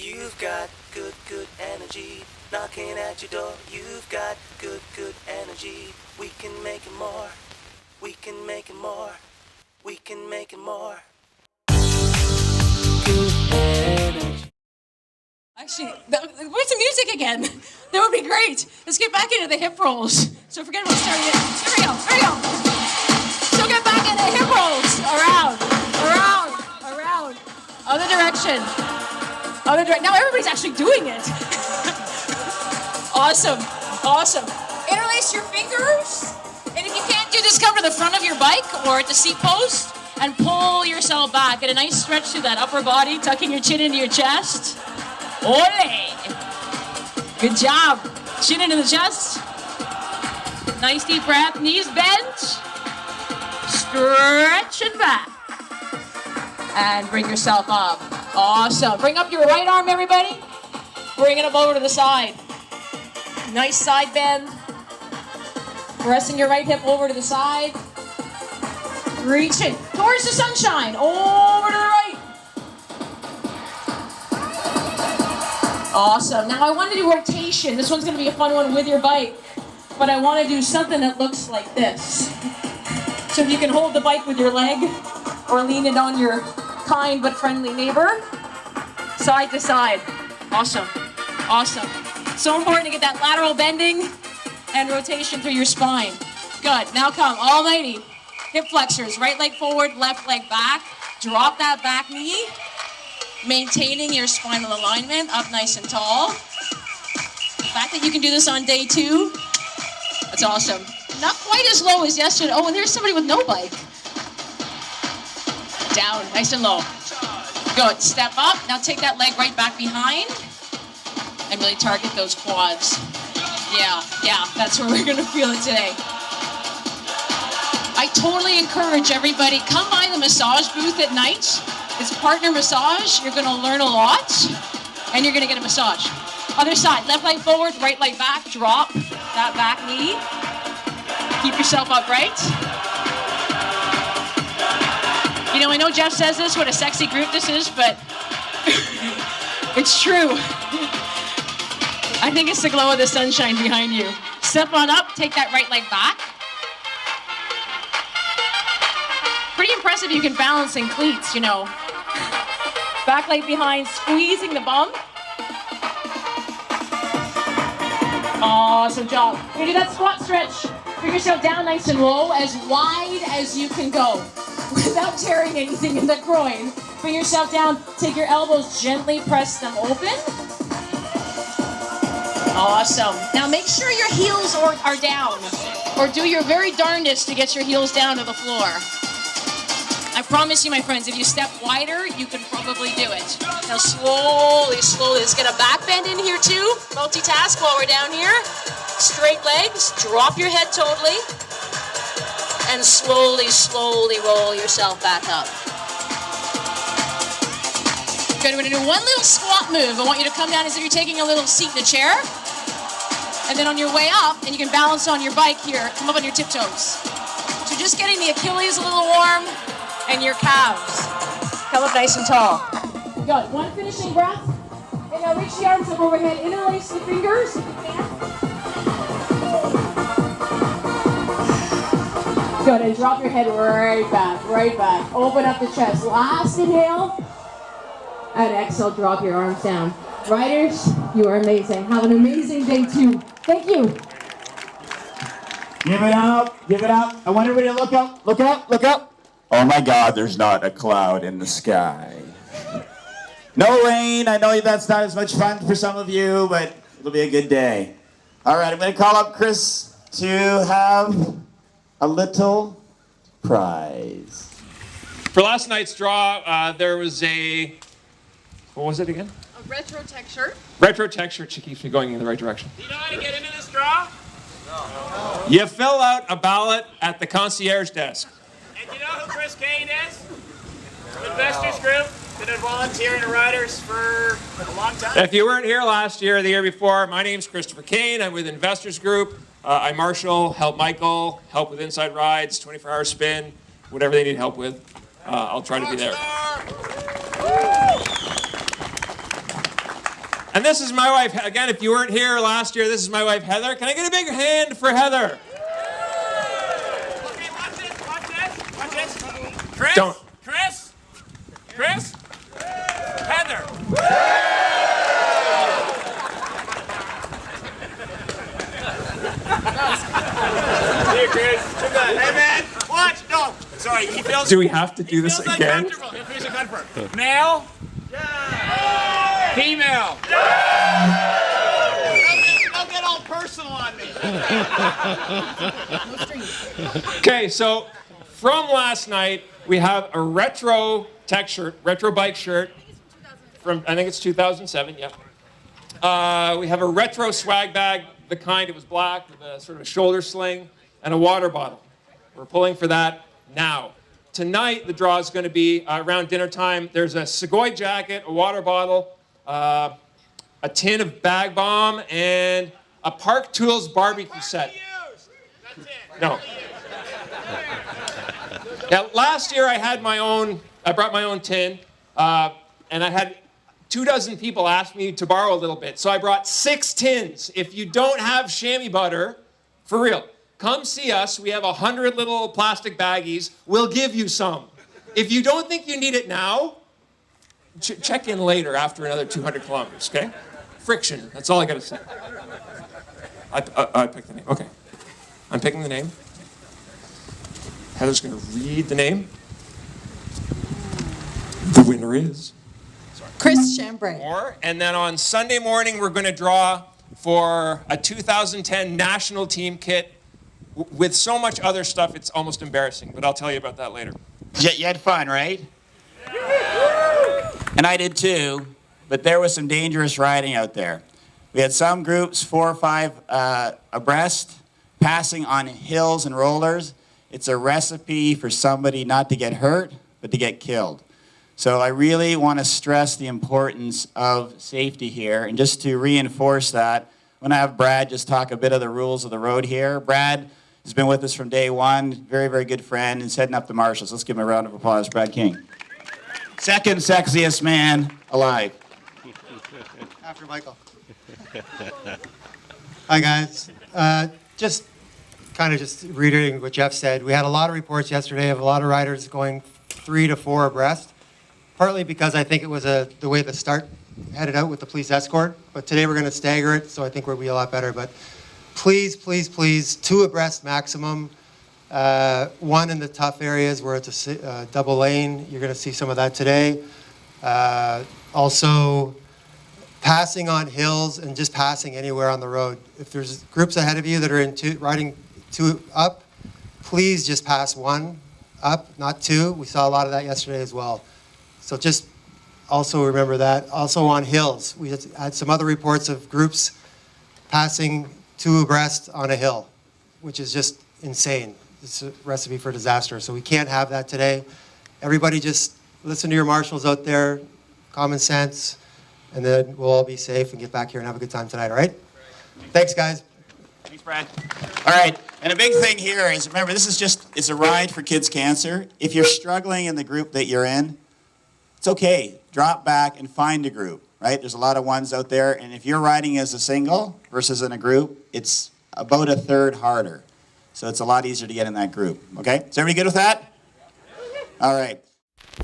You've got good, good energy knocking at your door. You've got good, good energy. We can make it more. We can make it more. We can make it more. Good energy. Actually, where's the music again? That would be great. Let's get back into the hip rolls. So forget about starting it. Here we go. Here we go. So get back into hip rolls. Around, around, around. Other direction. Other direction. Now everybody's actually doing it. Awesome. Awesome. Interlace your fingers. And if you can't do this, come to the front of your bike or at the seat post and pull yourself back. Get a nice stretch through that upper body, tucking your chin into your chest. Ole! Good job. Chin into the chest. Nice deep breath. Knees bent. Stretching back. And bring yourself up. Awesome. Bring up your right arm, everybody. Bring it up over to the side. Nice side bend. Pressing your right hip over to the side. Reaching towards the sunshine. Over to the right. Awesome. Now I want to do rotation. This one's going to be a fun one with your bike. But I want to do something that looks like this. So if you can hold the bike with your leg or lean it on your kind but friendly neighbor. Side to side. Awesome. Awesome. So important to get that lateral bending and rotation through your spine. Good. Now come. Almighty. Hip flexors. Right leg forward, left leg back. Drop that back knee. Maintaining your spinal alignment up nice and tall. The fact that you can do this on day 2, that's awesome. Not quite as low as yesterday. Oh, and there's somebody with no bike. Down, nice and low. Good, step up. Now take that leg right back behind and really target those quads. Yeah, that's where we're gonna feel it today. I totally encourage everybody, come by the massage booth at night. It's partner massage. You're going to learn a lot, and you're going to get a massage. Other side, left leg forward, right leg back. Drop that back knee. Keep yourself upright. You know, I know Jeff says this, what a sexy group this is, but it's true. I think it's the glow of the sunshine behind you. Step on up, take that right leg back. Pretty impressive you can balance in cleats, you know. Back leg behind, squeezing the bum. Awesome job. You do that squat stretch. Bring yourself down nice and low, as wide as you can go, without tearing anything in the groin. Bring yourself down, take your elbows, gently press them open. Awesome. Now make sure your heels are down, or do your very darndest to get your heels down to the floor. I promise you, my friends, if you step wider, you can probably do it. Now slowly, let's get a back bend in here too. Multitask while we're down here. Straight legs, drop your head totally. And slowly roll yourself back up. Good, we're gonna do one little squat move. I want you to come down as if you're taking a little seat in a chair. And then on your way up, and you can balance on your bike here, come up on your tiptoes. So just getting the Achilles a little warm, and your calves. Come up nice and tall. Good. One finishing breath. And now reach the arms up overhead. Interlace the fingers if you can. Good. And drop your head right back. Open up the chest. Last inhale. And exhale, drop your arms down. Riders, you are amazing. Have an amazing day too. Thank you. Give it up. I want everybody to look up. Look up. Oh my God, there's not a cloud in the sky. No rain. I know that's not as much fun for some of you, but it'll be a good day. All right, I'm going to call up Chris to have a little prize. For last night's draw, there was what was it again? A retro tech shirt. Retro tech shirt. She keeps me going in the right direction. Do you know how to get into this draw? No. You fill out a ballot at the concierge desk. And do you know who Chris Kane is? From Investors Group. Been volunteering the riders for a long time. If you weren't here last year or the year before, my name's Christopher Kane. I'm with Investors Group. I marshal, help Michael, help with Inside Rides, 24-hour spin, whatever they need help with. I'll try to be there. And this is my wife. Again, if you weren't here last year, this is my wife, Heather. Can I get a big hand for Heather? Okay, watch this, watch this, watch this. Chris? Don't. Chris? Chris? Heather. Here, Chris. Hey, man. Watch. No. Sorry, he feels. Do we have to do this feels again? uncomfortable. He feels uncomfortable. Male? Female? Don't get all personal on me. Okay, so from last night, we have a retro tech shirt, retro bike shirt from, I think it's 2007, yep. We have a retro swag bag, the kind, it was black with a sort of a shoulder sling and a water bottle. We're pulling for that now. Tonight, the draw is going to be around dinner time. There's a Segoy jacket, a water bottle, a tin of Bag Bomb, and a Park Tools barbecue set. That's it. No. Yeah, last year I brought my own tin, and I had 24 people ask me to borrow a little bit. So I brought 6 tins. If you don't have chamois butter, for real, come see us. We have 100 little plastic baggies. We'll give you some. If you don't think you need it now, check in later after another 200 kilometers, okay? Friction, that's all I gotta say. I picked the name, okay. I'm picking the name. Heather's gonna read the name. The winner is... Chris Chambray. And then on Sunday morning, we're gonna draw for a 2010 national team kit with so much other stuff, it's almost embarrassing, but I'll tell you about that later. You had fun, right? And I did too, but there was some dangerous riding out there. We had some groups, 4 or 5 abreast, passing on hills and rollers. It's a recipe for somebody not to get hurt, but to get killed. So I really want to stress the importance of safety here. And just to reinforce that, I'm going to have Brad just talk a bit of the rules of the road here. Brad has been with us from day one, very, very good friend, and is heading up the marshals. Let's give him a round of applause, Brad King. Second sexiest man alive. After Michael. Hi, guys. Just reiterating what Jeff said. We had a lot of reports yesterday of a lot of riders going 3 to 4 abreast, partly because I think it was the way the start headed out with the police escort. But today we're going to stagger it, so I think we'll be a lot better. But please, please, please, 2 abreast maximum. 1 in the tough areas where it's a double lane. You're going to see some of that today. Also, passing on hills and just passing anywhere on the road. If there's groups ahead of you that are riding 2 up, please just pass 1 up, not 2. We saw a lot of that yesterday as well. So just also remember that. Also on hills, we had some other reports of groups passing 2 abreast on a hill, which is just insane. It's a recipe for disaster. So we can't have that today. Everybody just listen to your marshals out there, common sense, and then we'll all be safe and get back here and have a good time tonight, all right? Thanks, guys. Thanks, Brad. All right, and a big thing here is, remember, it's a ride for Kids Cancer. If you're struggling in the group that you're in, it's okay. Drop back and find a group, right? There's a lot of ones out there, and if you're riding as a single versus in a group, it's about a third harder. So it's a lot easier to get in that group, okay? Is everybody good with that? All right.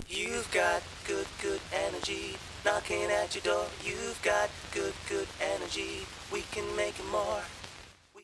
You've got good, good energy knocking at your door. You've got good, good energy. We can make it more.